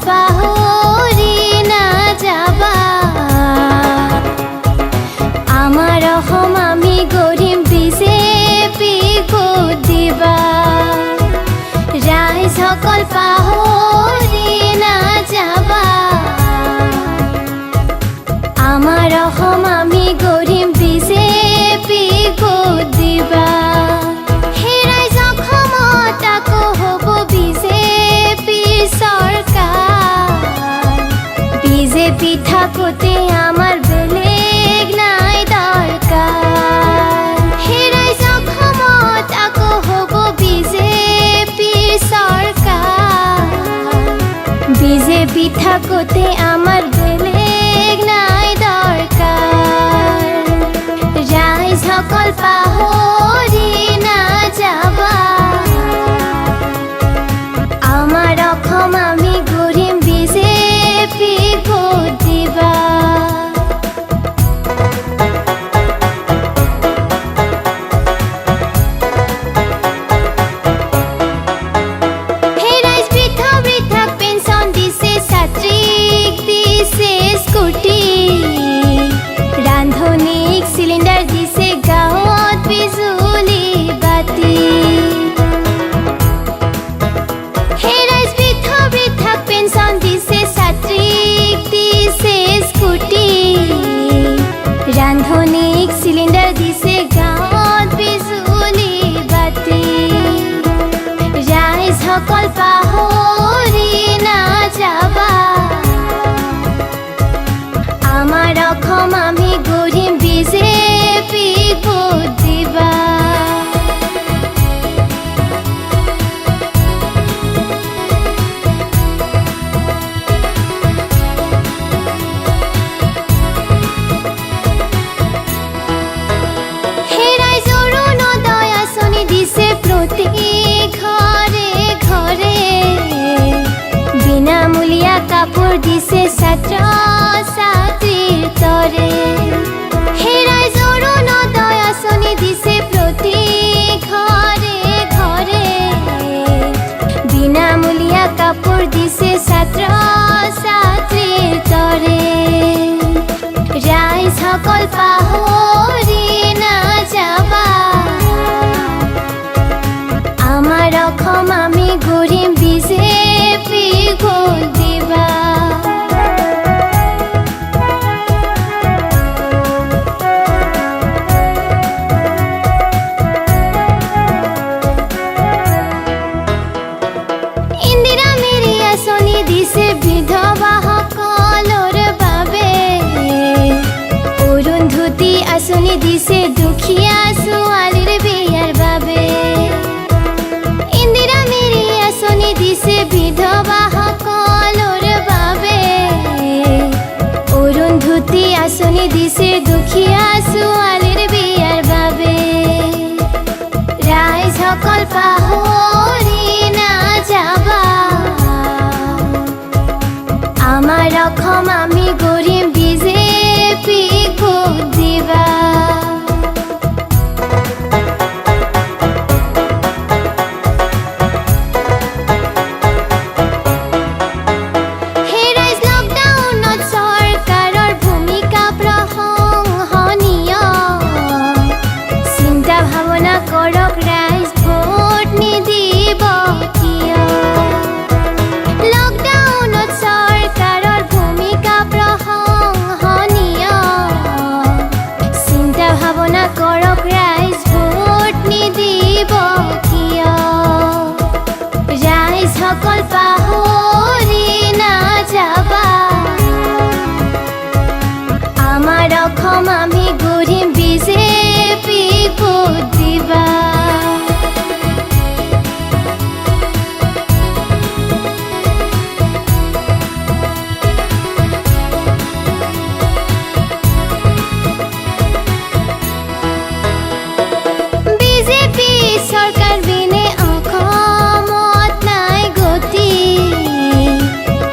পাহৰি নাযাবা আমাৰ অসম আমি গঢ়িম বিজেপিক ভোট দিবা ৰাইজসকল পাহৰি নাযাবা আমাৰ অসম আমি গঢ়িম বিজেপিক ভোট দিবা সেই ৰাইজ অসমত আকৌ হ'ব বিজেপিৰ চৰকাৰ বিজেপি থাকোঁতে আমাৰ বেলেগ নাই দৰকাৰ সেই ৰাইজ অসমত আকৌ হ'ব বিজেপিৰ চৰকাৰ বিজেপি থাকোঁতে আমাৰ বেলেগ নাই দৰকাৰ ৰাইজসকল পাহৰি নাযাবা আমাৰ অসম আমি গঢ়িম বিজেপিক ভোট দিবা रांधनिक सिलिंडर दिसे गाँवत बिजुली बाती राइज बृद्धक पेंशन दिसे छात्रीक दिसे स्कूटी रांधनिक सिलिंडर दिसे गाँवत बिजुली बाती राइज सकल पाहरि नाजाबा আমাৰ অসম আমি গঢ়িম বিজেপিক ভোট দিবা সেই ৰাইজৰ অৰুণোদয় আঁচনি দিছে প্ৰতি ঘৰে ঘৰে বিনামূলীয়া কাপোৰ দিছে ছাত্ৰ ছাত্ৰীৰ তৰে সেই ৰাইজৰ অৰুণোদয় আঁচনি দিছে প্ৰতি ঘৰে ঘৰে বিনামূলীয়া কাপোৰ দিছে ছাত্ৰ ছাত্ৰীৰ তৰে ৰাইজসকল পাহৰি নাযাবা আমাৰ অসম আমি গঢ়িম বিজেপিক ভোট দিবা ইন্দিৰা মেৰী আঁচনি দিছে বিধৱাসকলৰ বাবে অৰুন্ধতী আঁচনি দিছে দুখীয়া ছোৱালীৰ বিয়াৰ বাবে ইন্দিৰা মেৰী আঁচনি দিছে বিধৱাসকলৰ বাবে অৰুন্ধতী আঁচনি দিছে দুখীয়া ছোৱালীৰ বিয়াৰ বাবে ৰাইজসকল পাহৰি নাযাবা আমাৰ অসম আমি গঢ়িম বিজেপিক ভোট দিবা কৰক ৰাইজ ভোট নিদিব কিয় লকডাউনত চৰকাৰৰ ভূমিকা প্ৰশংসনীয় চিন্তা ভাৱনা কৰক ৰাইজ ভোট নিদিব কিয় ৰাইজসকল পাহৰি নাযাবা আমাৰ অসম আমি গঢ়িম বিজেপিক ভোট দিবা বিজেপি চৰকাৰ বিনে অসমত নাই গতি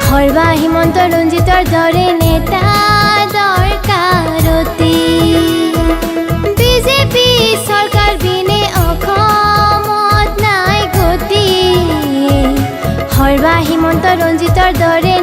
খৰ্বা হিমন্ত ৰঞ্জিতৰ দৰে নেতা দৰকাৰতি বিজেপি চৰকাৰ বিনে অসমত নাই গতি খৰ্বা হিমন্ত ৰঞ্জিতৰ দৰে